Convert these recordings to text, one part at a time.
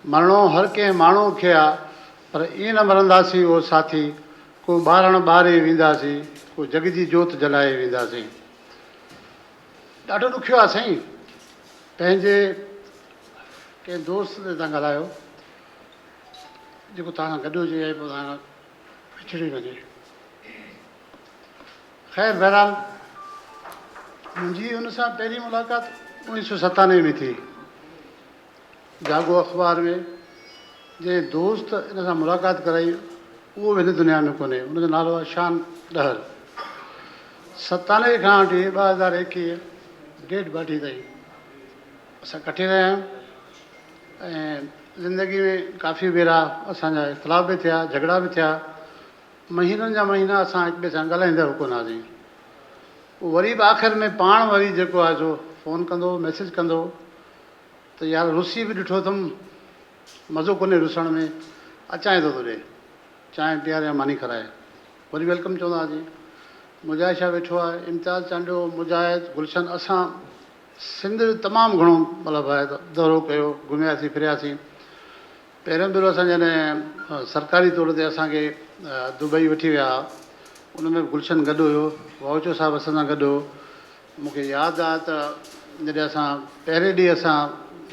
मरणो हर कंहिं माण्हू खे आहे, पर ईअं न मरंदासीं उहो साथी, को ॿारण ॿारे वेंदासीं, को जग जी जोत जलाए वेंदासीं। ॾाढो ॾुखियो आहे साईं। पंहिंजे कंहिं दोस्त ते तव्हां ॻाल्हायो जेको तव्हां सां गॾु हुजे ऐं पोइ तव्हां पिछड़ी वञे। ख़ैर बहरहाल मुंहिंजी हुन सां पहिरीं मुलाक़ात 1997 में थी। जागो अख़बार में जंहिं दोस्त इन सां मुलाक़ात कराई उहो हिन दुनिया में कोन्हे। हुनजो नालो आहे शान ॾहर। 97 खां वठी 2021 डेढ ॿाटी ताईं असां कठे रहिया आहियूं ऐं ज़िंदगी में काफ़ी भेरा असांजा इख़्तिलाफ़ बि थिया, झगड़ा बि थिया। महीननि जा महीना असां हिक ॿिए सां ॻाल्हाईंदा बि कोन हुआसीं। वरी बि आख़िर में पाण वरी जेको आहे जो फ़ोन कंदो, मैसेज कंदो त यार रुसी बि ॾिठो अथमि, मज़ो कोन्हे रुसण में, अचांए थो तोॾे, चांहि पीआरे या मानी खाराए। वरी वेलकम चवंदा हुआसीं। मुजाहिद शाह वेठो आहे, इम्तियाज़ चांडियो, मुजाहिद, गुलशन। असां सिंध तमामु घणो मतिलबु आहे दौरो कयो, घुमियासीं फिरियासीं। पहिरियों भेरो असां जॾहिं सरकारी तौर ते असांखे दुबई वठी विया, उन में गुलशन गॾु हुयो, वाउचो साहिबु असां सां गॾु हो। मूंखे यादि आहे त जॾहिं असां पहिरें ॾींहुं असां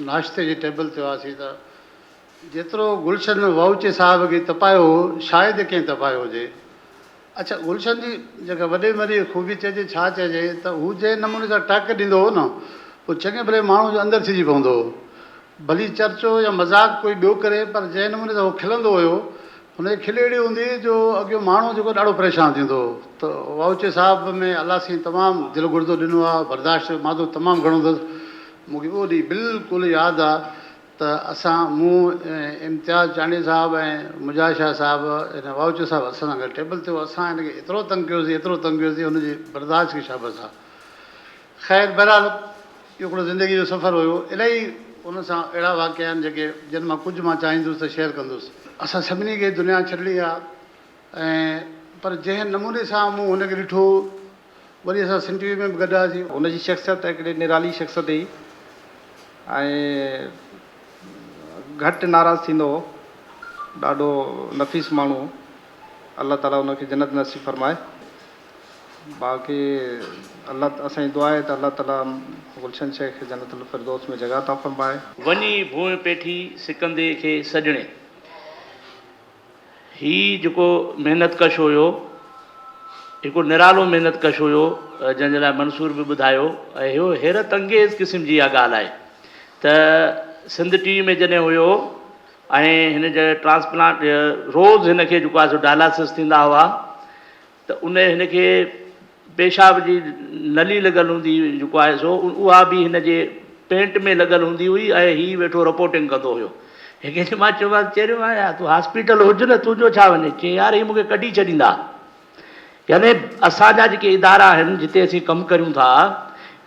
नाश्ते जी टेबल ते हुआसीं त जेतिरो गुलशन वाउचे साहिब खे तपायो हो, शायदि कंहिं तपायो हुजे। अच्छा, गुलशन जी जेका वॾे वॾी ख़ूबी चइजे, छा चइजे त हू जंहिं नमूने सां टक ॾींदो हो न, पोइ चङे भले माण्हू जो अंदरि थिजी पवंदो हो। भली चर्चो या मज़ाक कोई ॿियो करे, पर जंहिं नमूने सां उहो खिलंदो हुयो, हुनजी खिल अहिड़ी हूंदी जो अॻियो माण्हू जेको ॾाढो परेशान थींदो हो। त वाउचे साहिब में अलाह साईं तमामु दिलि गुर्दो ॾिनो आहे, बर्दाश्त मादो तमामु घणो अथसि। मूंखे उहो ॾींहुं बिल्कुलु यादि आहे त असां मूं इम्तियाज़ चांडी साहिबु ऐं मुजाहिद शाह साहिबु हिन वाउचे साहिबु असां सां गॾु टेबल ते हो। असां हिनखे एतिरो तंग कयोसीं, एतिरो तंग कयोसीं, हुनजी बर्दाश्त खे शाबस आहे। ख़ैर बहरहाल इहो हिकिड़ो ज़िंदगी जो सफ़र हुयो। इलाही उन सां अहिड़ा वाक़िया आहिनि जेके जिन मां कुझु मां चाहींदुसि त शेयर कंदुसि। असां सभिनी खे दुनिया छॾणी आहे ऐं पर जंहिं नमूने सां मूं हुनखे ॾिठो, वरी असां सिंध टीवी में बि गॾु हुआसीं। हुनजी शख़्सियत हिकिड़ी निराली शख़्सियत हुई ऐं घटि नाराज़ थींदो हो, ॾाढो नफ़ीस माण्हू। अलाह ताला हुनखे जन्नत नसीब फरमाए। बाक़ी अलाह असांजी दुआ आहे त अलाह ताला गुलशन शेख खे जन्नतुल फिरदौस में जॻह था फरमाए। वञी भूमि पेठी सिकंदे खे सॼणे। हीउ जेको महिनत कश हुयो, हिकु निरालो महिनत कश हुयो, जंहिंजे लाइ मंसूर बि ॿुधायो। ऐं इहो हैरत अंगेज़ क़िस्म जी इहा ॻाल्हि आहे त सिंध टीवी में जॾहिं हुयो ऐं हिन जा ट्रांसप्लांट रोज़ु हिन खे जेको आहे सो डायलिसिस थींदा हुआ, त उन हिन खे पेशाब जी नली लॻल हूंदी हुई, जेको आहे सो उहा बि हिन जे पेंट में लॻल हूंदी हुई ऐं हीउ वेठो रिपोर्टिंग कंदो हुयो। हिकु मां चयोमांसि, चयो यार तूं हॉस्पिटल हुज न, तुंहिंजो छा वञे? चई यार हीअ मूंखे कढी छॾींदा। यानी असांजा जेके इदारा आहिनि जिते असीं कमु करियूं था,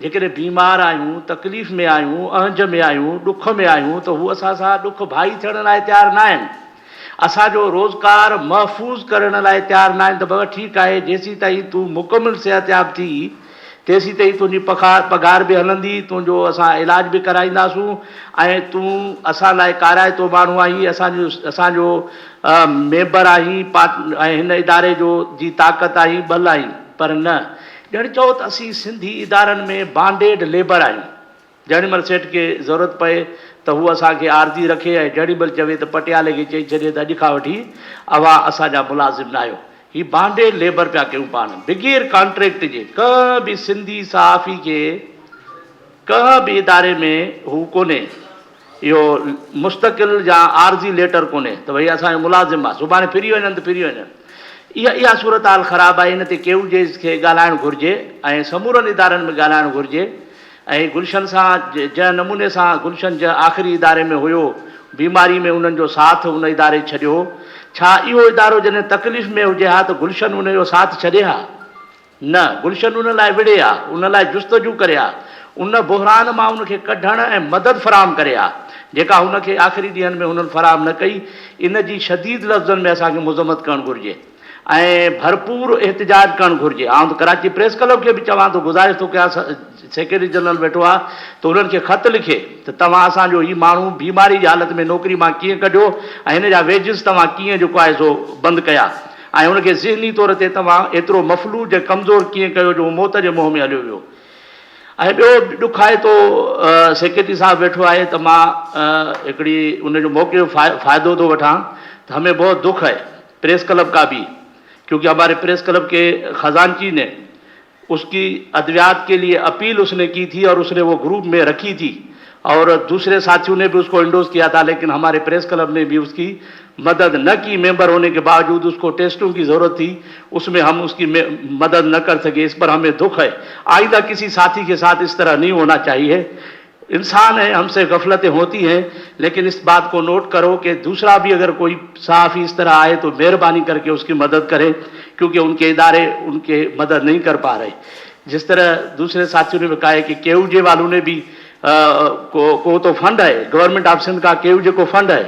जेकॾहिं बीमार आहियूं, तकलीफ़ में आहियूं, अहंज में आहियूं, ॾुख में आहियूं, त हू असां सां ॾुख भाई थियण लाइ तयारु न आहिनि। असांजो रोज़गार महफ़ूज़ करण लाइ तयारु न आहिनि। त बाबा ठीकु आहे, जेसीं ताईं तूं मुकमिल सिहतयाब थी तेसीं ताईं तुंहिंजी पघार बि हलंदी, तुंहिंजो असां इलाज बि कराईंदासूं ऐं तूं असां लाइ काराइतो माण्हू आहीं, असांजो मेंबर आहीं ऐं हिन इदारे जो जी ताक़त आहीं, बल आहीं। पर न, ॼण चओ त असीं सिंधी इदारनि में बांडेड लेबर आहियूं। जेॾी महिल सेठ खे ज़रूरत पए त हू असांखे आरती रखे ऐं जेॾी महिल चवे त पटियाले खे चई छॾे त अॼु खां वठी अवां असांजा मुलाज़िम न आहियो। हीअ बांडेड लेबर पिया कयूं पाण, बग़ैर कॉन्ट्रेक्ट जे। कंहिं बि सिंधी सहाफ़ी खे कंहिं बि इदारे में हू कोन्हे, इहो मुस्तक़िल या आरज़ी लेटर कोन्हे त भई असांजो मुलाज़िम आहे, सुभाणे फिरी वञनि त फिरी वञनि। इहा सूरत हाल ख़राबु आहे। इन ते केयूजेस खे ॻाल्हाइणु घुरिजे ऐं समूरनि इदारनि में ॻाल्हाइणु घुरिजे। ऐं गुलशन सां जंहिं नमूने सां गुलशन जे आख़िरी इदारे में हुयो, बीमारी में उन्हनि जो साथ उन इदारे छॾियो, छा इहो इदारो जॾहिं तकलीफ़ में हुजे हा त गुलशन उन जो साथ छॾे हा? न, गुलशन उन लाइ विड़े हा, उन लाइ जुस्तजू करे हा, उन बुहरान मां उनखे कढण ऐं मदद फ़राहम करे हा, जेका हुनखे आख़िरी ॾींहंनि में हुननि फ़राहम न कई। इन जी शदीद लफ़्ज़नि में असांखे मुज़म्मत करणु घुरिजे। ऐं भरपूर एहतिजाज करणु घुरिजे। आउं त कराची प्रेस क्लब खे बि चवां थो, गुज़ारिश थो कयां, सेक्रेटरी जनरल वेठो आहे त उन्हनि खे ख़त लिखे त तव्हां असांजो ही माण्हू बीमारी जी हालत में नौकिरी मां कीअं कढियो ऐं हिन जा वेजिस तव्हां कीअं जेको आहे सो बंदि कया ऐं हुनखे ज़हनी तौर ते तव्हां एतिरो मफ़लूज कमज़ोर कीअं कयो जो मौत जे मुंहं में हलियो वियो। ऐं ॿियो ॾुख आहे तो सेक्रेटरी साहब वेठो आहे त मां हिकिड़ी उनजो मौक़े जो फ़ाइदो थो वठां त हमें बहुत दुख है प्रेस क्लब का भी, क्योंकि हमारे प्रेस क्लब के खजानची ने उसकी अद्वियात के लिए अपील उसने की थी और उसने वो ग्रुप में रखी थी और दूसरे साथियों ने भी उसको इंडोर्स किया था, लेकिन हमारे प्रेस क्लब ने भी उसकी मदद न की। मेंबर होने के बावजूद उसको टेस्टों की ज़रूरत थी, उसमें हम उसकी मदद न कर सके, इस पर हमें दुख है। आइंदा किसी साथी के साथ इस तरह नहीं होना चाहिए। इंसान है, हमसे गफलतें होती हैं, लेकिन इस बात को नोट करो कि दूसरा भी अगर कोई सहाफ़ी इस तरह आए तो मेहरबानी करके उसकी मदद करें, क्योंकि उनके इदारे उनके मदद नहीं कर पा रहे। जिस तरह दूसरे साथियों ने कहा है कि केयूजे वालों ने भी को तो फंड है, गवर्नमेंट ऑफ सिंध का केयूजे को फंड है।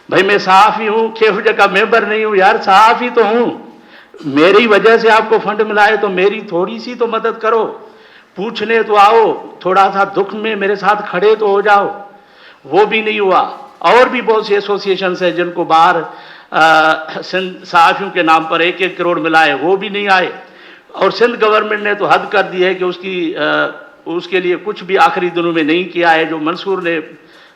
भाई मैं सहाफ़ी हूँ, केयूजे का मेंबर नहीं हूँ यार, सहाफ़ी तो हूँ, मेरी वजह से आपको फंड मिला है तो मेरी थोड़ी सी तो मदद करो, पूछने तो आओ, थोड़ा सा दुख में मेरे साथ खड़े तो हो जाओ। वो भी नहीं हुआ। और भी बहुत सी एसोसिएशंस हैं जिनको बाहर सिंध सहाफ़ियों के नाम पर 1-1 करोड़ मिला है, वो भी नहीं आए। और सिंध गवर्नमेंट ने तो हद कर दी है कि उसके लिए कुछ भी आखिरी दिनों में नहीं किया है। जो मंसूर ने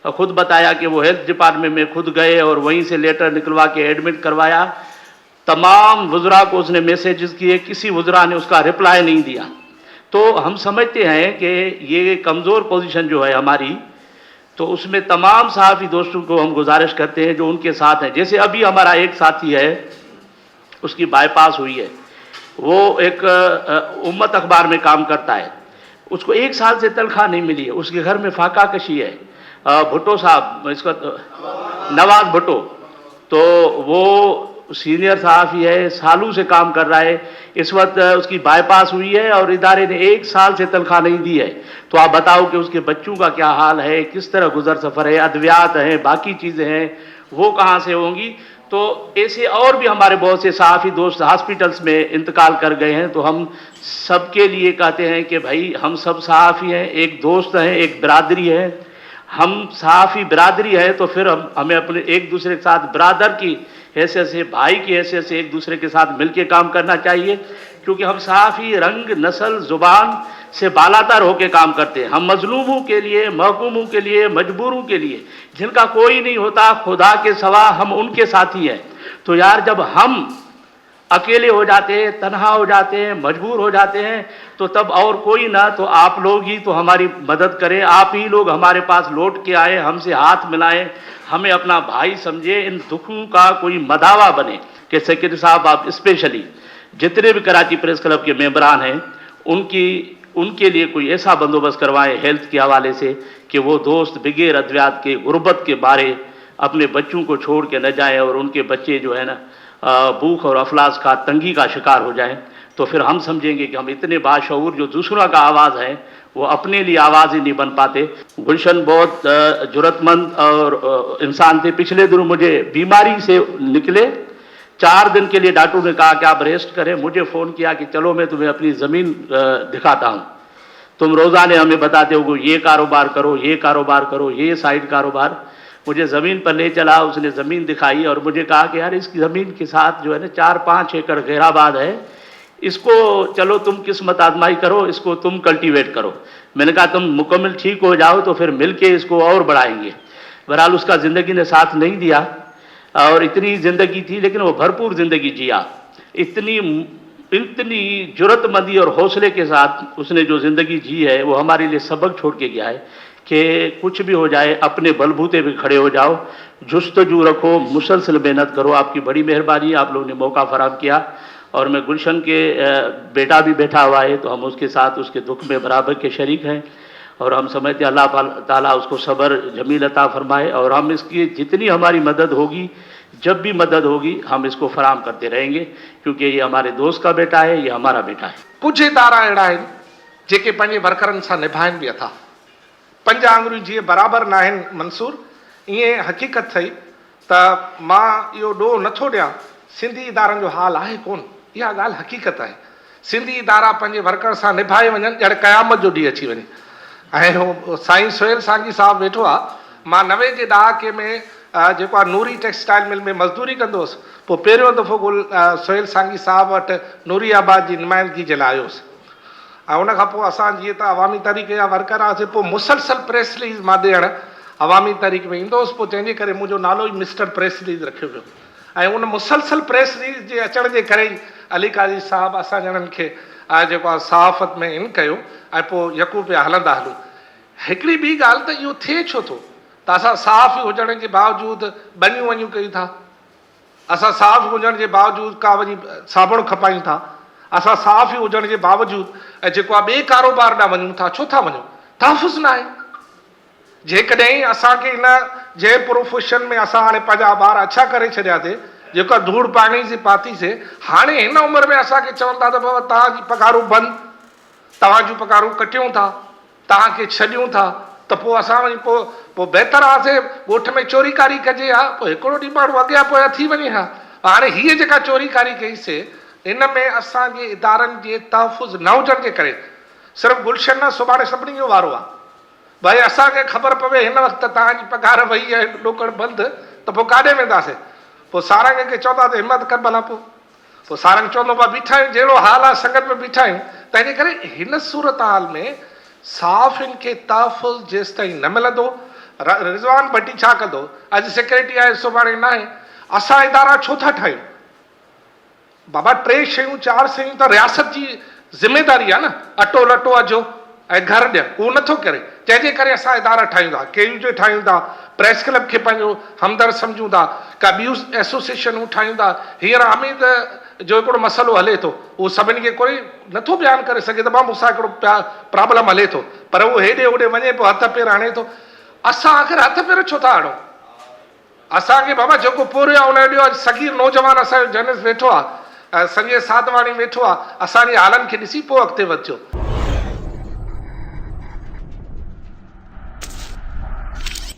खुद बताया कि वो हेल्थ डिपार्टमेंट में खुद गए और वहीं से लेटर निकलवा के एडमिट करवाया। तमाम वज़रा को उसने मैसेजेस किए, किसी वज़रा ने उसका रिप्लाई नहीं दिया। तो हम समझते हैं कि ये कमज़ोर पोजीशन जो है हमारी, तो उसमें तमाम सहाफ़ी दोस्तों को हम गुजारिश करते हैं जो उनके साथ हैं। जैसे अभी हमारा एक साथी है, उसकी बाईपास हुई है, वो एक उम्मत अखबार में काम करता है, उसको 1 साल से तनख्वाह नहीं मिली है, उसके घर में फाका कशी है। भुट्टो साहब, इसका नवाज भुट्टो, तो वो सीनियर सहाफ़ी है, सालों से काम कर रहा है। इस वक्त उसकी बाईपास हुई है और इदारे ने 1 साल से तनख्वाह नहीं दी है। तो आप बताओ कि उसके बच्चों का क्या हाल है, किस तरह गुजर सफ़र है, अद्वियात हैं, बाकी चीज़ें हैं, वो कहाँ से होंगी। तो ऐसे और भी हमारे बहुत से सहाफ़ी दोस्त हॉस्पिटल्स में इंतकाल कर गए हैं। तो हम सबके लिए कहते हैं कि भाई हम सब सहाफ़ी हैं, एक दोस्त हैं, एक बिरादरी है। हम सहाफ़ी बिरादरी है तो फिर हमें अपने एक दूसरे के साथ ब्रादर की हैसियत से, भाई की हैसियत से एक दूसरे के साथ मिलकर काम करना चाहिए, क्योंकि हम सहाफ़ी रंग, नस्ल, ज़ुबान से बालातर होकर काम करते हैं। हम मजलूमों के लिए, महकूमों के लिए, मजबूरों के लिए, जिनका कोई नहीं होता खुदा के सिवा, हम उनके साथी हैं। तो यार जब हम अकेले हो जाते हैं, तन्हा हो जाते हैं, मजबूर हो जाते हैं, तो तब और कोई ना तो आप लोग ही तो हमारी मदद करें। आप ही लोग हमारे पास लौट के आए, हमसे हाथ मिलाएं, हमें अपना भाई समझे, इन दुखों का कोई मदावा बने। कि सेक्रेटरी साहब आप स्पेशली जितने भी कराची प्रेस क्लब के मेंबरान हैं, उनके लिए कोई ऐसा बंदोबस्त करवाएं हेल्थ के हवाले से कि वो दोस्त बगैर अद्वियात के, गुर्बत के बारे अपने बच्चों को छोड़ के न जाएं और उनके बच्चे जो है ना भूख और अफलास का, तंगी का शिकार हो जाएं। तो फिर हम समझेंगे कि हम इतने बाशऊर जो दूसरों का आवाज़ है वो अपने लिए आवाज़ ही नहीं बन पाते। गुलशन बहुत जुरतमंद और इंसान थे। पिछले दिनों मुझे बीमारी से निकले, 4 दिन के लिए डॉक्टर ने कहा कि आप रेस्ट करें। मुझे फ़ोन किया कि चलो मैं तुम्हें अपनी ज़मीन दिखाता हूँ, तुम रोज़ाने हमें बताते हो ये कारोबार करो, ये कारोबार करो, ये साइड कारोबार। मुझे ज़मीन पर ले चला, उसने ज़मीन दिखाई और मुझे कहा कि यार इस ज़मीन के साथ जो है ना 4-5 एकड़ गैराबाद है, इसको चलो तुम किस्मत आजमाई करो, इसको तुम कल्टीवेट करो। मैंने कहा तुम मुकम्मल ठीक हो जाओ तो फिर मिल के इसको और बढ़ाएंगे। बहरहाल उसका ज़िंदगी ने साथ नहीं दिया और इतनी ज़िंदगी थी, लेकिन वो भरपूर ज़िंदगी जिया। इतनी जुरतमंदी और हौसले के साथ उसने जो ज़िंदगी जी है वो हमारे लिए सबक छोड़ के गया है कि कुछ भी हो जाए अपने बलबूते पे खड़े हो जाओ, जुस्तजू रखो, मुसलसल मेहनत करो। आपकी बड़ी मेहरबानी, आप लोगों ने मौका फराहम किया। और मैं गुलशन के बेटा भी बैठा हुआ है तो हम उसके साथ उसके दुख में बराबर के शरीक हैं और हम समझते हैं अल्लाह ताला उसको सब्र जमील अता फरमाए। और हम इसकी जितनी हमारी मदद होगी, जब भी मदद होगी, हम इसको फराहम करते रहेंगे, क्योंकि ये हमारे दोस्त का बेटा है, ये हमारा बेटा है। कुछ इदारा अहिड़ा आहिनि जेके पंहिंजे वर्करनि सां निभाइनि बि था। 5 आङुरियूं जीअं बराबरि न आहिनि मंसूर, ईअं हक़ीक़त थई त मां इहो ॾोह नथो ॾियां सिंधी इदारनि जो हाल आहे कोन, इहा ॻाल्हि हक़ीक़त आहे। सिंधी इदारा पंहिंजे वर्कर सां निभाए वञनि ॼण क़यामत जो ॾींहुं अची वञे। ऐं उहो साईं सोहेल सांगी साहिबु वेठो आहे, मां 90 जे ॾहाके में जेको आहे नूरी टेक्सटाइल मिल में मज़दूरी कंदो हुउसि, पोइ पहिरियों दफ़ो सोहेल सांगी साहिबु वटि नूरी आबाद जी नुमाइंदगी जे लाइ आयुसि। ऐं उन खां पोइ असां जीअं त अवामी तहरीक जा वर्कर हुआसीं, पोइ मुसलसल प्रेस रिलीज़ मां ॾियणु अवामी तहरीक में ईंदो हुउसि, पोइ जंहिंजे करे मुंहिंजो नालो ई मिस्टर प्रेस रिलीज़ रखियो वियो। ऐं उन मुसलसल प्रेस रिलीज़ जे अचण जे करे ई अली काज़ी साहिबु असां ॼणनि खे जेको आहे सहाफ़त में इन कयो ऐं पोइ यकू पिया हलंदा हलूं। हिकिड़ी ॿी ॻाल्हि त इहो थिए छो थो त असां साफ़ हुजण जे बावजूदि बनियूं वञूं कयूं था, असां साफ़ हुजण जे बावजूदि का वञी साबुण खपायूं था, असां साफ़ ई हुजण जे बावजूदि जेको आहे ॿिए कारोबार ॾांहुं वञूं था, छो था वञूं? तहफ़ुज़ न आहे। जेकॾहिं असांखे इन जंहिं प्रोफेशन में असां हाणे पंहिंजा ॿार अच्छा करे छॾियासीं, जेका धूड़ पाणीसीं पातीसीं, हाणे हिन उमिरि में असांखे चवनि था त बाबा तव्हांजी पघारूं बंदि, तव्हांजूं पघारूं कटियूं था, तव्हांखे छॾियूं था, त पोइ असां वञी पोइ बहितर आहे ॻोठ में चोरी कारी कजे हा, पोइ हिकिड़ो ॾींहुं माण्हू अॻियां पोयां थी वञे हा। हाणे हीअ जेका चोरी कारी कईसीं, इन में असांजे इदारनि जे तहफ़ुज़ न हुजण जे करे सिर्फ़ु गुलशन न, सुभाणे सभिनी जो वारो आहे। भई असांखे ख़बर पवे हिन वक़्तु तव्हांजी पघार वई आहे ॾोकड़ बंदि, त पोइ काॾे वेंदासीं? पोइ सारंग खे चवंदा त हिमत कर भला, पोइ सारंग चवंदो भाउ बीठा आहियूं, जहिड़ो हाल आहे संगत में बीठा आहियूं। त हिन करे हिन सूरत हाल में साफ़ हिन खे तहफ़ुज़ जेसि ताईं न मिलंदो, रिज़वान भट्टी छा कंदो? अॼु सिक्योरिटी आहे, सुभाणे न आहे। असां इदारा छो था ठाहियूं? बाबा 3 शयूं 4 शयूं त रियासत जी ज़िमेदारी आहे न, अटो लटो अजो ऐं घर ॾियणु, उहो नथो करे। जंहिंजे करे असां इदारा ठाहियूं था, केयू जो ठाहियूं था, प्रेस क्लब खे पंहिंजो हमदर्द सम्झूं था, का ॿियूं एसोसिएशनूं ठाहियूं था। हींअर हामिद जो हिकिड़ो मसइलो हले थो, उहो सभिनी खे कोई नथो बयानु करे सघे त भाउ मूंसां हिकिड़ो प्रॉब्लम हले थो, पर उहो हेॾे होॾे वञे पोइ हथ पेर हणे थो। असां आख़िर हथ पेर छो था हणूं? असांखे बाबा जेको पूरो आहे उन ॾियो। अॼु सगीर नौजवान असांजो जर्नलिस्ट वेठो आहे, संजय साधवाणी वेठो आहे, असांजे हालनि खे ॾिसी पोइ अॻिते वधिजो।